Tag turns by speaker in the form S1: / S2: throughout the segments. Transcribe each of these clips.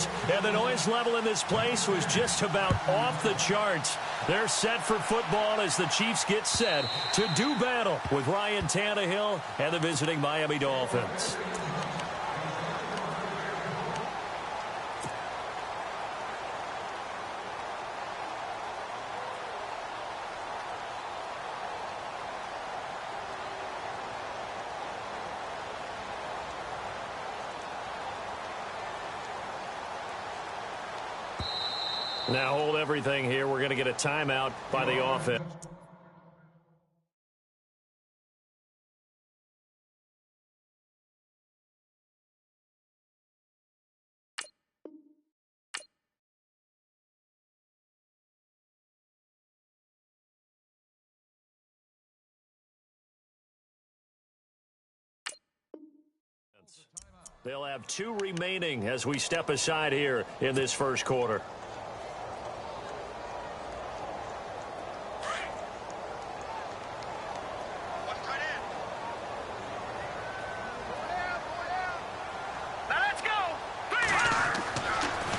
S1: whistles, and the noise level in this place was just about off the charts. They're set for football as the Chiefs get set to do battle with Ryan Tannehill and the visiting Miami Dolphins. Now hold everything here. We're going to get a timeout by the offense. They'll have 2 remaining as we step aside here in this first quarter.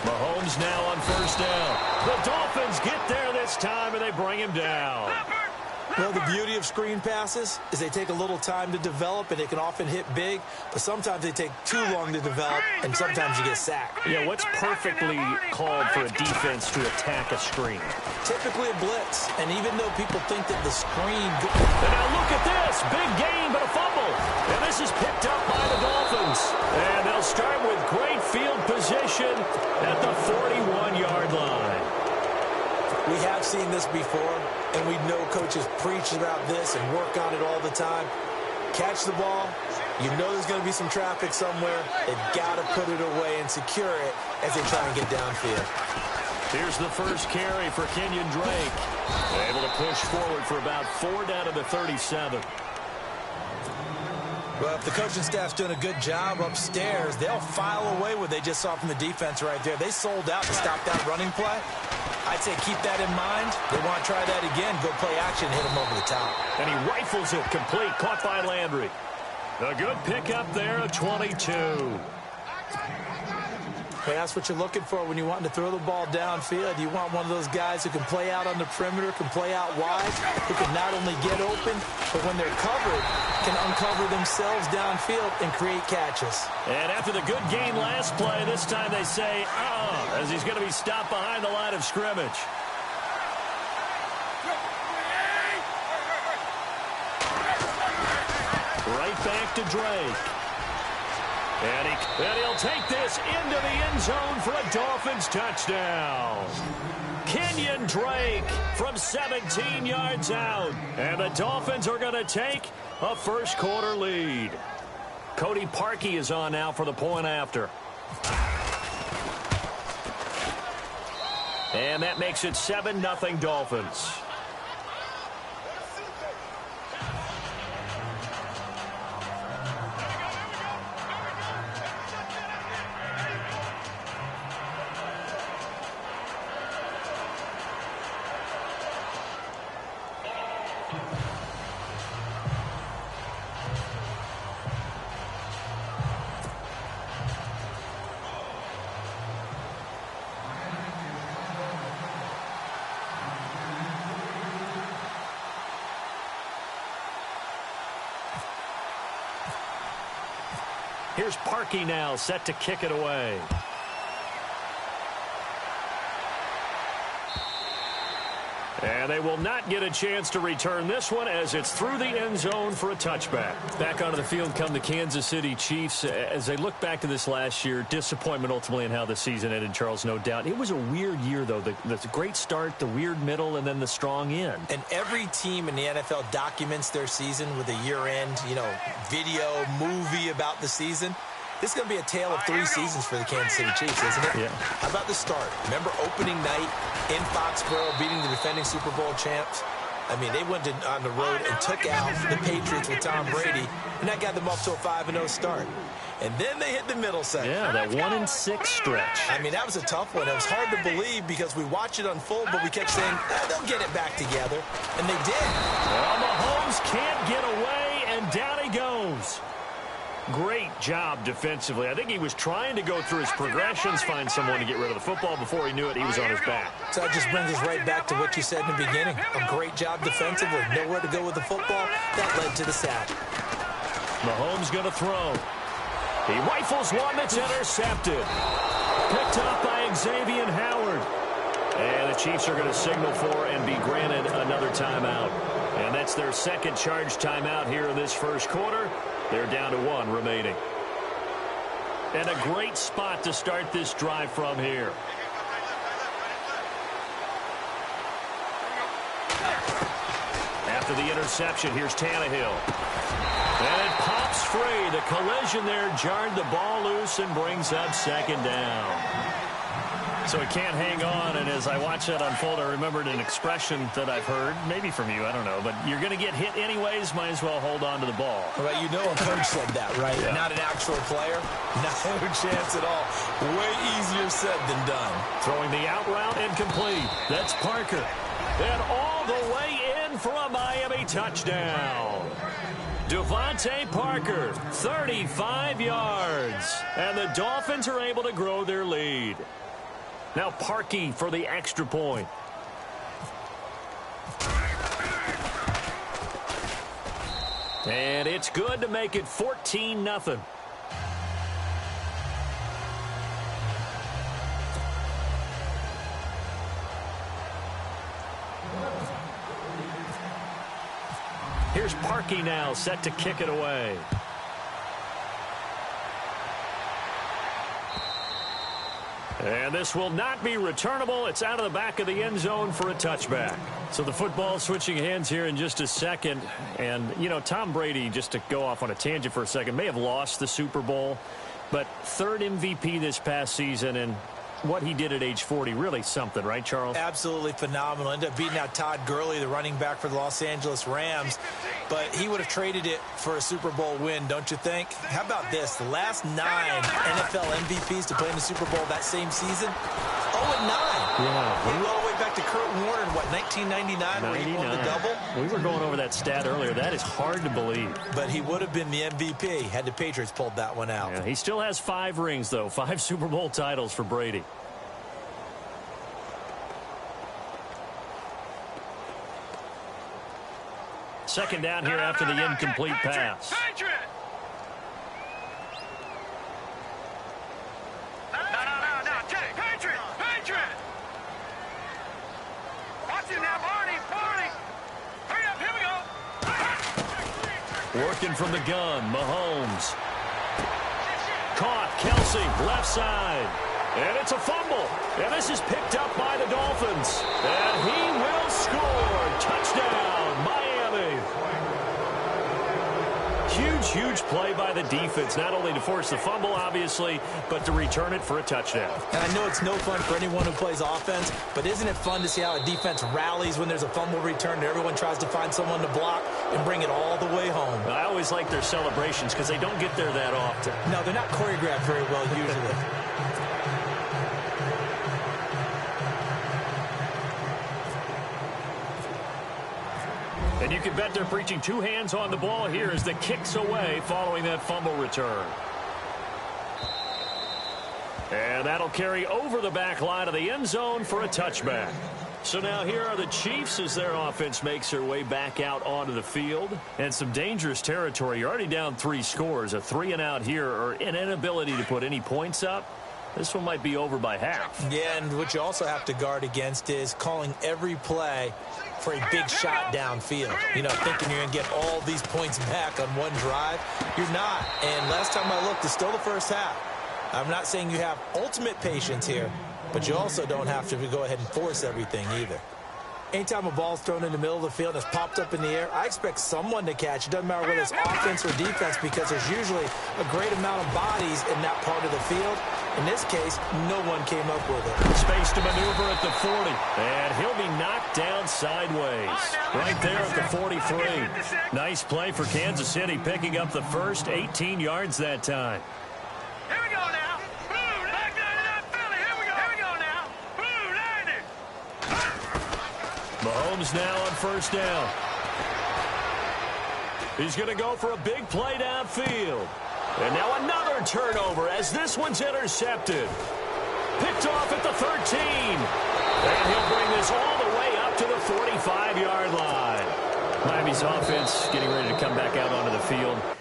S1: Mahomes now on first down. The Dolphins get there this time, and they bring him down.
S2: Well, the beauty of screen passes is they take a little time to develop, and they can often hit big, but sometimes they take too long to develop, and sometimes you get sacked.
S1: Yeah, what's perfectly called for a defense to attack a screen?
S2: Typically a blitz, and even though people think that the screen...
S1: And now look at this. Big gain, but a fumble. And this is picked up by the Dolphins. And they'll start with great field position at the 41-yard line.
S2: We have seen this before, and we know coaches preach about this and work on it all the time. Catch the ball. You know there's going to be some traffic somewhere. They've got to put it away and secure it as they try and get downfield.
S1: Here's the first carry for Kenyon Drake. Able to push forward for about 4 down to the 37.
S2: Well, if the coaching staff's doing a good job upstairs, they'll file away what they just saw from the defense right there. They sold out to stop that running play. I'd say keep that in mind. They want to try that again. Go play action, hit him over the top.
S1: And he rifles it complete, caught by Landry. A good pickup there, a 22.
S2: Hey, that's what you're looking for when you want to throw the ball downfield. You want one of those guys who can play out on the perimeter, can play out wide, who can not only get open, but when they're covered, can uncover themselves downfield and create catches.
S1: And after the good gain last play, this time they say, as he's going to be stopped behind the line of scrimmage. Right back to Drake. And he'll take this into the end zone for a Dolphins touchdown. Kenyon Drake from 17 yards out. And the Dolphins are going to take a first quarter lead. Cody Parkey is on now for the point after. And that makes it 7-0 Dolphins. Here's Parkey now, set to kick it away. And they will not get a chance to return this one as it's through the end zone for a touchback. Back onto the field come the Kansas City Chiefs. As they look back to this last year, disappointment ultimately in how the season ended, Charles, no doubt. It was a weird year, though. The great start, the weird middle, and then the strong end.
S2: And every team in the NFL documents their season with a year-end, video, movie about the season. This is going to be a tale of 3 seasons for the Kansas City Chiefs, isn't it?
S1: Yeah.
S2: How about the start? Remember opening night in Foxborough, beating the defending Super Bowl champs? I mean, they went on the road and took out the Patriots with Tom Brady, and that got them off to a 5-0 start. And then they hit the middle segment.
S1: Yeah, that 1-6 stretch.
S2: I mean, that was a tough one. It was hard to believe because we watched it unfold, but we kept saying, they'll get it back together. And they did.
S1: Well, Mahomes can't get away, and down he goes. Great job defensively. I think he was trying to go through his progressions, find someone to get rid of the football. Before he knew it, he was on his back.
S2: So that just brings us right back to what you said in the beginning. A great job defensively. Nowhere to go with the football. That led to the sack.
S1: Mahomes going to throw. He rifles one that's intercepted. Picked up by Xavier Howard. And the Chiefs are going to signal for and be granted another timeout. And that's their second charge timeout here in this first quarter. They're down to 1 remaining. And a great spot to start this drive from here. After the interception, here's Tannehill. And it pops free. The collision there jarred the ball loose and brings up second down. So he can't hang on, and as I watch that unfold, I remembered an expression that I've heard, maybe from you, I don't know, but you're going to get hit anyways, might as well hold on to the ball.
S2: Well, you know a coach said that, right?
S1: Yeah.
S2: Not an actual player. No chance at all. Way easier said than done.
S1: Throwing the out route incomplete. That's Parker. And all the way in for a Miami touchdown. Devontae Parker, 35 yards. And the Dolphins are able to grow their lead. Now Parkey for the extra point. And it's good to make it 14-0. Here's Parkey now, set to kick it away. And this will not be returnable. It's out of the back of the end zone for a touchback. So the football switching hands here in just a second. And, you know, Tom Brady, just to go off on a tangent for a second, may have lost the Super Bowl. But third MVP this past season, and what he did at age 40, really something, right, Charles?
S2: Absolutely phenomenal. Ended up beating out Todd Gurley, the running back for the Los Angeles Rams. But he would have traded it for a Super Bowl win, don't you think? How about this? The last 9 NFL MVPs to play in the Super Bowl that same season, 0-9.
S1: Yeah.
S2: He went all the way back to Kurt Warner in, what, 1999 where he won the double?
S1: We were going over that stat earlier. That is hard to believe.
S2: But he would have been the MVP had the Patriots pulled that one out.
S1: Yeah, he still has 5 rings, though. 5 Super Bowl titles for Brady. Second down here after the incomplete pass.
S3: Patriot! Watch it now, Barney! Hurry up, here we go!
S1: Working from the gun, Mahomes. Caught, Kelsey, left side. And it's a fumble. And this is picked up by the Dolphins. And he will score. Touchdown, Miami. Huge play by the defense, not only to force the fumble, obviously, but to return it for a touchdown.
S2: And I know it's no fun for anyone who plays offense, but isn't it fun to see how a defense rallies when there's a fumble return and everyone tries to find someone to block and bring it all the way home?
S1: I always like their celebrations because they don't get there that often.
S2: No, they're not choreographed very well usually.
S1: And you can bet they're preaching 2 hands on the ball here as the kick's away following that fumble return. And that'll carry over the back line of the end zone for a touchback. So now here are the Chiefs as their offense makes their way back out onto the field. And some dangerous territory. You're already down 3 scores. A 3-and-out here or an inability to put any points up. This one might be over by half.
S2: Yeah, and what you also have to guard against is calling every play for a big shot downfield. You know, thinking you're going to get all these points back on one drive. You're not. And last time I looked, it's still the first half. I'm not saying you have ultimate patience here, but you also don't have to go ahead and force everything either. Anytime a ball's thrown in the middle of the field and it's popped up in the air, I expect someone to catch. It doesn't matter whether it's offense or defense because there's usually a great amount of bodies in that part of the field. In this case, no one came up with it.
S1: Space to maneuver at the 40. And he'll be knocked down sideways. Right there at the 43. Nice play for Kansas City, picking up the first 18 yards that time.
S3: Here we go now. Blue 99 Philly. Here we go now. Blue 90.
S1: Mahomes now on first down. He's going to go for a big play downfield. And now another turnover as this one's intercepted. Picked off at the 13. And he'll bring this all the way up to the 45-yard line.
S4: Miami's offense getting ready to come back out onto the field.